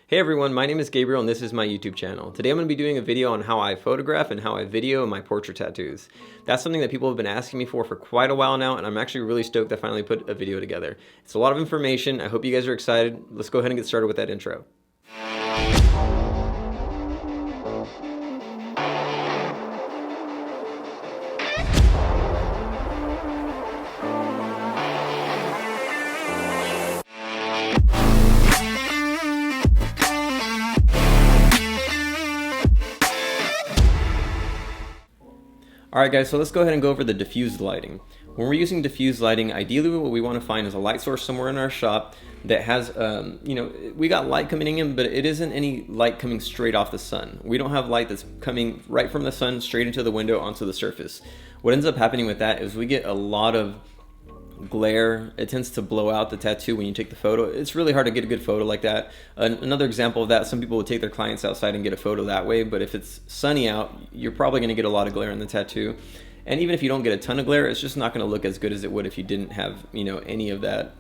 Hey everyone, my name is Gabriel and this is my YouTube channel. Today I'm going to be doing a video on how I photograph and how I video my portrait tattoos. That's something that people have been asking me for quite a while now, and I'm actually really stoked to finally put a video together. It's a lot of information. I hope you guys are excited. Let's go ahead and get started with that intro. Alright guys, so let's go ahead and go over the diffused lighting. When we're using diffused lighting, ideally what we want to find is a light source somewhere in our shop that has, we got light coming in, but it isn't any light coming straight off the sun. We don't have light that's coming right from the sun straight into the window onto the surface. What ends up happening with that is we get a lot of glare. It tends to blow out the tattoo when you take the photo. It's really hard to get a good photo like that. Another example of that, some people would take their clients outside and get a photo that way, but if it's sunny out, you're probably going to get a lot of glare in the tattoo. And even if you don't get a ton of glare, it's just not going to look as good as it would if you didn't have, any of that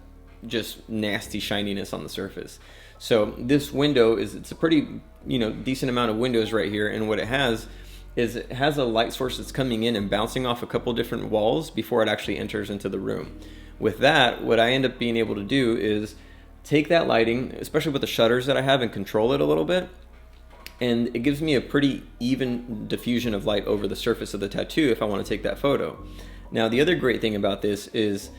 just nasty shininess on the surface. So this window it's a pretty, decent amount of windows right here, and what it has is it has a light source that's coming in and bouncing off a couple different walls before it actually enters into the room. With that, what I end up being able to do is take that lighting, especially with the shutters that I have, and control it a little bit, and it gives me a pretty even diffusion of light over the surface of the tattoo if I want to take that photo. Now, the other great thing about this is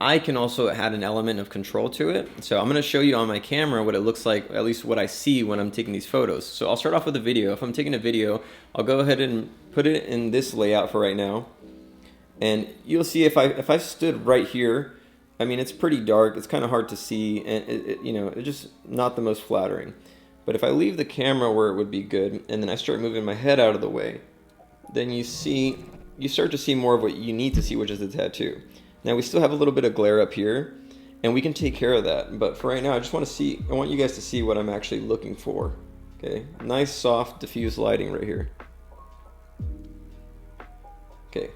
I can also add an element of control to it. So I'm going to show you on my camera what it looks like, at least what I see when I'm taking these photos. So I'll start off with a video. If I'm taking a video, I'll go ahead and put it in this layout for right now. And you'll see if I stood right here, I mean, it's pretty dark. It's kind of hard to see, and it's just not the most flattering. But if I leave the camera where it would be good, and then I start moving my head out of the way, then you start to see more of what you need to see, which is the tattoo. Now we still have a little bit of glare up here, and we can take care of that. But for right now, I want you guys to see what I'm actually looking for. Okay, nice soft diffused lighting right here. Okay.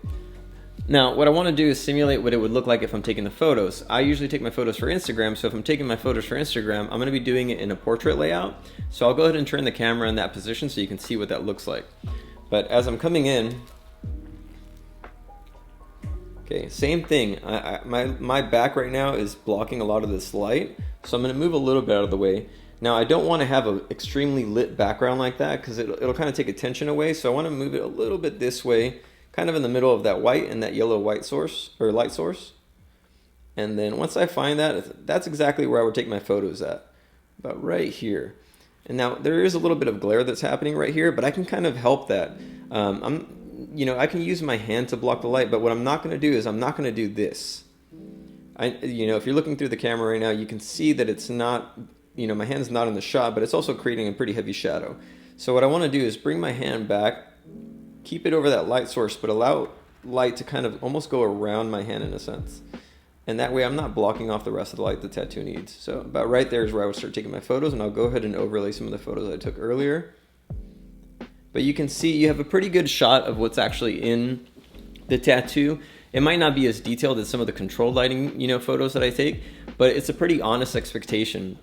Now what I want to do is simulate what it would look like if I'm taking the photos. I usually take my photos for Instagram, so if I'm taking my photos for Instagram, I'm going to be doing it in a portrait layout. So I'll go ahead and turn the camera in that position so you can see what that looks like. But as I'm coming in, okay, same thing. My back right now is blocking a lot of this light, so I'm going to move a little bit out of the way. Now, I don't want to have an extremely lit background like that because it'll kind of take attention away, so I want to move it a little bit this way, kind of in the middle of that white and that yellow light source. And then once I find that, that's exactly where I would take my photos at, about right here. And now there is a little bit of glare that's happening right here, but I can kind of help that. I can use my hand to block the light, but what I'm not going to do is I'm not going to do this. If you're looking through the camera right now, you can see that it's not, my hand's not in the shot, but it's also creating a pretty heavy shadow. So what I want to do is bring my hand back, keep it over that light source, but allow light to kind of almost go around my hand in a sense. And that way I'm not blocking off the rest of the light the tattoo needs. So about right there is where I would start taking my photos, and I'll go ahead and overlay some of the photos I took earlier. But you can see you have a pretty good shot of what's actually in the tattoo. It might not be as detailed as some of the controlled lighting, photos that I take, but it's a pretty honest expectation.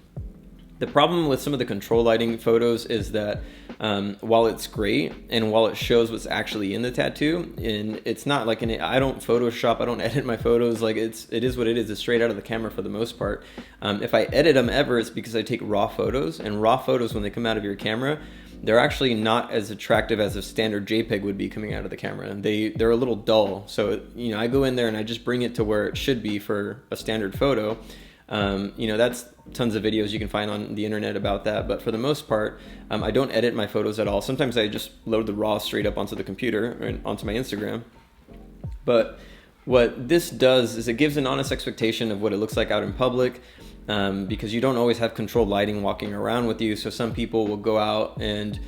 The problem with some of the control lighting photos is that while it's great and while it shows what's actually in the tattoo, and it's not like I don't Photoshop, I don't edit my photos, like it is what it is. It's straight out of the camera for the most part. If I edit them ever, it's because I take raw photos, and raw photos, when they come out of your camera, they're actually not as attractive as a standard JPEG would be coming out of the camera. They're a little dull. So, I go in there and I just bring it to where it should be for a standard photo. That's tons of videos you can find on the internet about that. But for the most part, I don't edit my photos at all. Sometimes I just load the raw straight up onto the computer and onto my Instagram. But what this does is it gives an honest expectation of what it looks like out in public. Because you don't always have controlled lighting walking around with you. So some people will go out and,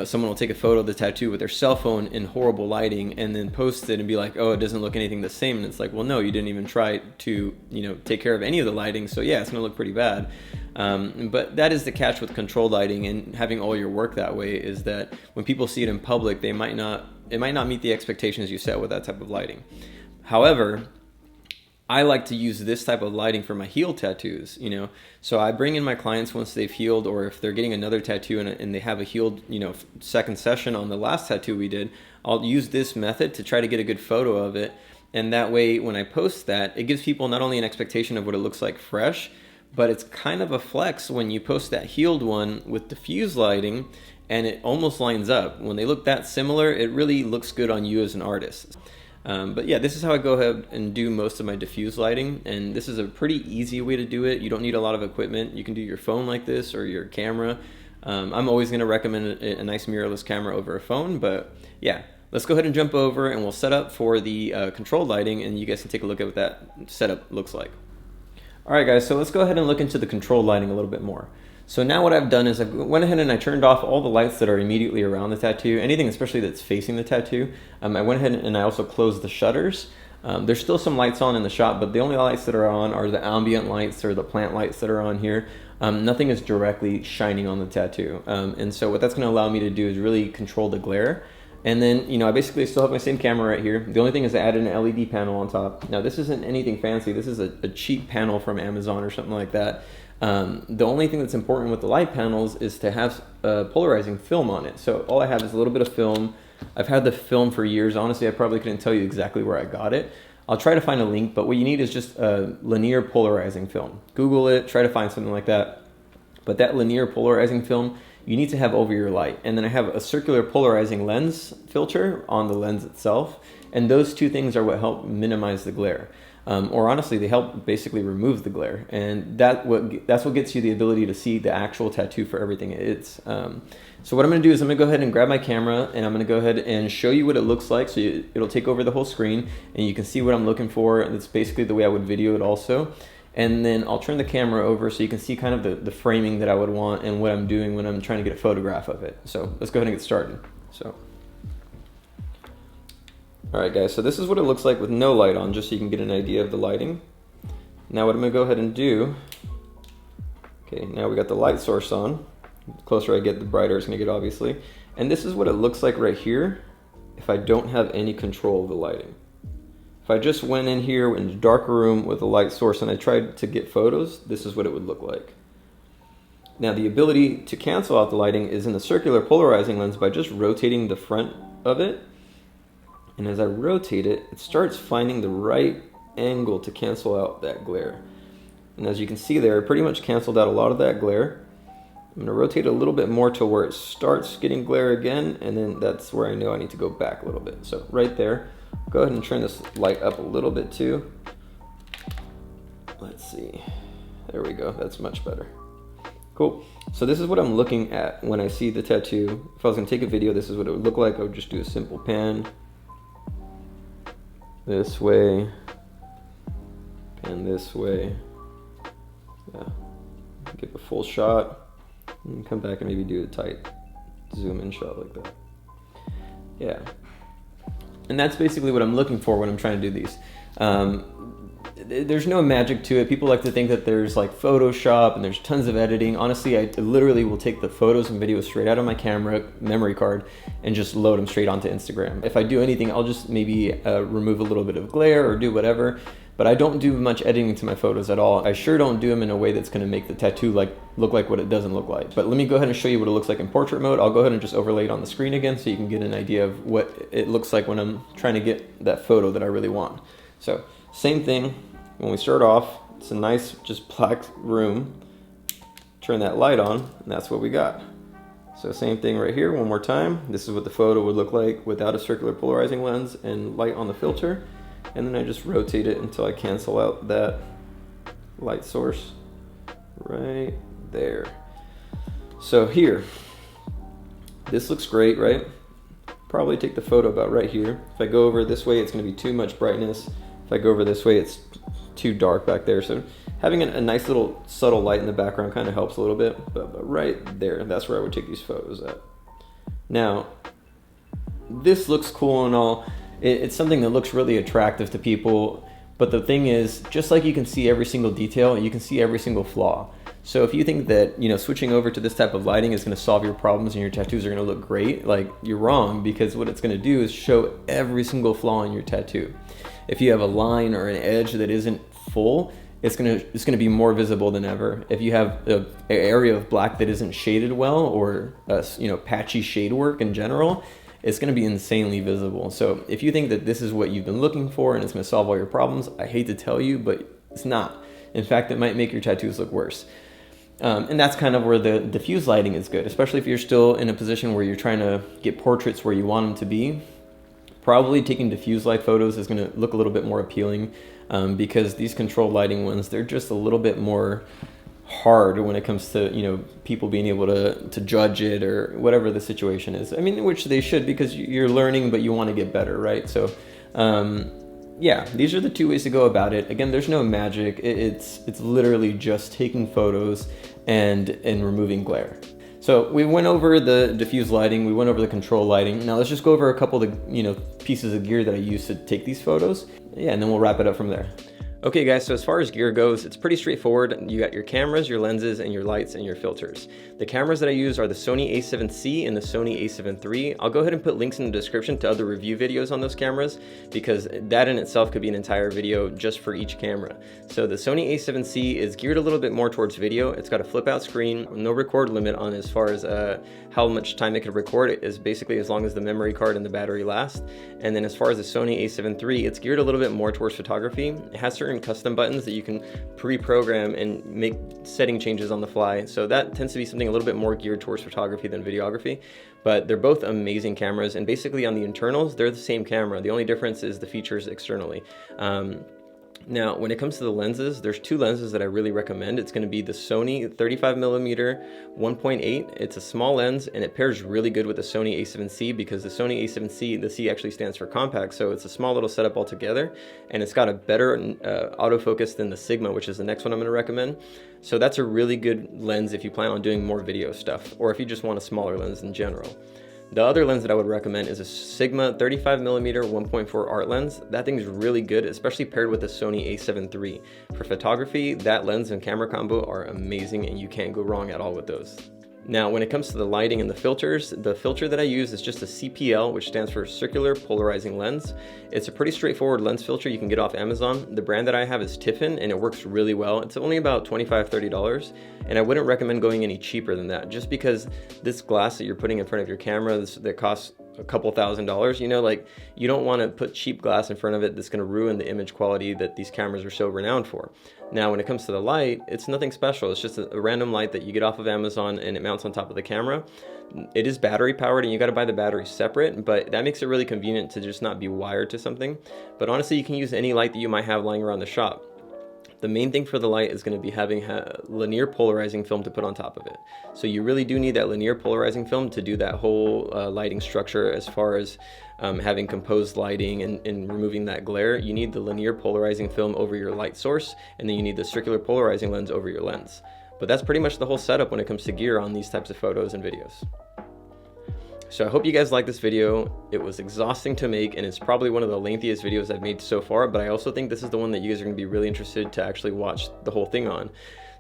someone will take a photo of the tattoo with their cell phone in horrible lighting and then post it and be like, oh, it doesn't look anything the same. And it's like, well, no, you didn't even try to, take care of any of the lighting. So yeah, it's going to look pretty bad. But that is the catch with controlled lighting and having all your work that way, is that when people see it in public, it might not meet the expectations you set with that type of lighting. However, I like to use this type of lighting for my heel tattoos, you know. So I bring in my clients once they've healed, or if they're getting another tattoo and they have a healed, you know, second session on the last tattoo we did, I'll use this method to try to get a good photo of it. And that way, when I post that, it gives people not only an expectation of what it looks like fresh, but it's kind of a flex when you post that healed one with diffuse lighting and it almost lines up. When they look that similar, it really looks good on you as an artist. But yeah, this is how I go ahead and do most of my diffuse lighting, and this is a pretty easy way to do it. You don't need a lot of equipment. You can do your phone like this or your camera. I'm always going to recommend a nice mirrorless camera over a phone, but yeah, let's go ahead and jump over and we'll set up for the controlled lighting, and you guys can take a look at what that setup looks like. All right guys, so let's go ahead and look into the controlled lighting a little bit more. So now what I've done is I went ahead and I turned off all the lights that are immediately around the tattoo, anything especially that's facing the tattoo. I went ahead and I also closed the shutters. There's still some lights on in the shot, but the only lights that are on are the ambient lights or the plant lights that are on here. Nothing is directly shining on the tattoo. And so what that's gonna allow me to do is really control the glare. And then, you know, I basically still have my same camera right here. The only thing is I added an LED panel on top. Now this isn't anything fancy. This is a cheap panel from Amazon or something like that. The only thing that's important with the light panels is to have polarizing film on it. So all I have is a little bit of film. I've had the film for years. Honestly, I probably couldn't tell you exactly where I got it. I'll try to find a link, but what you need is just a linear polarizing film. Google it, try to find something like that. But that linear polarizing film, you need to have over your light. And then I have a circular polarizing lens filter on the lens itself. And those two things are what help minimize the glare. Or honestly, they help basically remove the glare. And that's what gets you the ability to see the actual tattoo for everything it is. So what I'm gonna do is I'm gonna go ahead and grab my camera and I'm gonna go ahead and show you what it looks like. So it'll take over the whole screen and you can see what I'm looking for. And it's basically the way I would video it also. And then I'll turn the camera over so you can see kind of the framing that I would want and what I'm doing when I'm trying to get a photograph of it. So let's go ahead and get started. All right guys, so this is what it looks like with no light on, just so you can get an idea of the lighting. Now what I'm gonna go ahead and do, okay, now we got the light source on. The closer I get, the brighter it's gonna get, obviously. And this is what it looks like right here if I don't have any control of the lighting. If I just went in here in a darker room with a light source and I tried to get photos, this is what it would look like. Now the ability to cancel out the lighting is in the circular polarizing lens by just rotating the front of it. And as I rotate it, it starts finding the right angle to cancel out that glare. And as you can see there, it pretty much canceled out a lot of that glare. I'm gonna rotate it a little bit more to where it starts getting glare again, and then that's where I know I need to go back a little bit. So right there, go ahead and turn this light up a little bit too. Let's see, there we go, that's much better. Cool, so this is what I'm looking at when I see the tattoo. If I was gonna take a video, this is what it would look like. I would just do a simple pan. This way, and this way. Yeah, give a full shot, and come back and maybe do a tight zoom in shot like that. Yeah, and that's basically what I'm looking for when I'm trying to do these. There's no magic to it. People like to think that there's like Photoshop and there's tons of editing. Honestly, I literally will take the photos and videos straight out of my camera memory card and just load them straight onto Instagram. If I do anything, I'll just maybe remove a little bit of glare or do whatever, but I don't do much editing to my photos at all. I sure don't do them in a way that's gonna make the tattoo look like what it doesn't look like. But let me go ahead and show you what it looks like in portrait mode. I'll go ahead and just overlay it on the screen again so you can get an idea of what it looks like when I'm trying to get that photo that I really want. So same thing. When we start off, it's a nice just black room. Turn that light on, and that's what we got. So same thing right here, one more time. This is what the photo would look like without a circular polarizing lens and light on the filter. And then I just rotate it until I cancel out that light source right there. So here, this looks great, right? Probably take the photo about right here. If I go over this way, it's gonna be too much brightness. If I go over this way, it's too dark back there. So having a nice little subtle light in the background kind of helps a little bit, but right there, that's where I would take these photos at. Now, this looks cool and all. It's something that looks really attractive to people, but the thing is, just like you can see every single detail, you can see every single flaw. So if you think that, you know, switching over to this type of lighting is going to solve your problems and your tattoos are going to look great, like, you're wrong, because what it's going to do is show every single flaw in your tattoo. if you have a line or an edge that isn't full, it's gonna be more visible than ever. If you have an area of black that isn't shaded well, or patchy shade work in general, it's gonna be insanely visible. So if you think that this is what you've been looking for and it's gonna solve all your problems, I hate to tell you, but it's not. In fact, it might make your tattoos look worse. And that's kind of where the diffuse lighting is good, especially if you're still in a position where you're trying to get portraits where you want them to be. Probably taking diffuse light photos is going to look a little bit more appealing, because these controlled lighting ones, they're just a little bit more hard when it comes to people being able to judge it or whatever the situation is. I mean, which they should, because you're learning, but you want to get better, right? So yeah, these are the two ways to go about it. Again, there's no magic. It's literally just taking photos and removing glare. So we went over the diffuse lighting, we went over the control lighting. Now let's just go over a couple of the pieces of gear that I use to take these photos. Yeah, and then we'll wrap it up from there. Okay guys, so as far as gear goes, it's pretty straightforward. You got your cameras, your lenses, and your lights and your filters. The cameras that I use are the Sony a7C and the Sony a7 III. I'll go ahead and put links in the description to other review videos on those cameras, because that in itself could be an entire video just for each camera. So the Sony a7C is geared a little bit more towards video. It's got a flip out screen, no record limit on as far as how much time it can record. It is basically as long as the memory card and the battery last. And then as far as the Sony a7 III, it's geared a little bit more towards photography. It has certain custom buttons that you can pre-program and make setting changes on the fly. So that tends to be something a little bit more geared towards photography than videography. But they're both amazing cameras, and basically on the internals, they're the same camera. The only difference is the features externally. Now, when it comes to the lenses, there's two lenses that I really recommend. It's going to be the Sony 35mm 1.8. It's a small lens, and it pairs really good with the Sony a7C, because the Sony a7C, the C actually stands for compact, so it's a small little setup altogether, and it's got a better autofocus than the Sigma, which is the next one I'm going to recommend. So that's a really good lens if you plan on doing more video stuff, or if you just want a smaller lens in general. The other lens that I would recommend is a Sigma 35mm 1.4 art lens. That thing's really good, especially paired with the Sony a7 III. For photography, that lens and camera combo are amazing, and you can't go wrong at all with those. Now, when it comes to the lighting and the filters, the filter that I use is just a CPL, which stands for Circular Polarizing Lens. It's a pretty straightforward lens filter you can get off Amazon. The brand that I have is TIFFEN, and it works really well. It's only about $25–30, and I wouldn't recommend going any cheaper than that, just because this glass that you're putting in front of your camera, that costs a couple $1,000s, like, you don't want to put cheap glass in front of it that's going to ruin the image quality that these cameras are so renowned for. Now, when it comes to the light, it's nothing special. It's just a random light that you get off of Amazon, and it mounts on top of the camera. It is battery powered, and you got to buy the battery separate, but that makes it really convenient to just not be wired to something. But honestly, you can use any light that you might have lying around the shop. The main thing for the light is going to be having linear polarizing film to put on top of it. So you really do need that linear polarizing film to do that whole lighting structure, as far as having composed lighting and removing that glare. You need the linear polarizing film over your light source, and then you need the circular polarizing lens over your lens. But that's pretty much the whole setup when it comes to gear on these types of photos and videos. So I hope you guys liked this video. It was exhausting to make, and it's probably one of the lengthiest videos I've made so far, but I also think this is the one that you guys are going to be really interested to actually watch the whole thing on.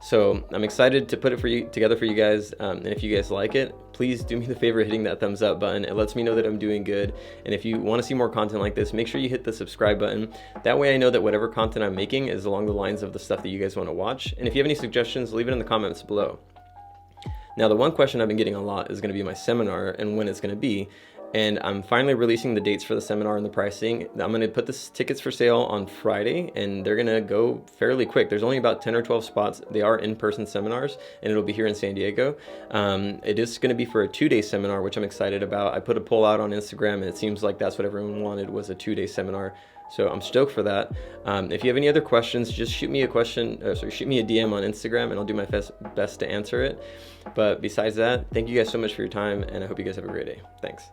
So I'm excited to put it together for you guys, and if you guys like it, please do me the favor hitting that thumbs up button. It lets me know that I'm doing good, and if you want to see more content like this, make sure you hit the subscribe button. That way I know that whatever content I'm making is along the lines of the stuff that you guys want to watch, and if you have any suggestions, leave it in the comments below. Now, the one question I've been getting a lot is going to be my seminar and when it's going to be. And I'm finally releasing the dates for the seminar and the pricing. I'm going to put the tickets for sale on Friday, and they're going to go fairly quick. There's only about 10 or 12 spots. They are in-person seminars, and it'll be here in San Diego. It is going to be for a 2-day seminar, which I'm excited about. I put a poll out on Instagram, and it seems like that's what everyone wanted, was a 2-day seminar. So I'm stoked for that. If you have any other questions, just shoot me a DM on Instagram, and I'll do my best to answer it. But besides that, thank you guys so much for your time, and I hope you guys have a great day. Thanks.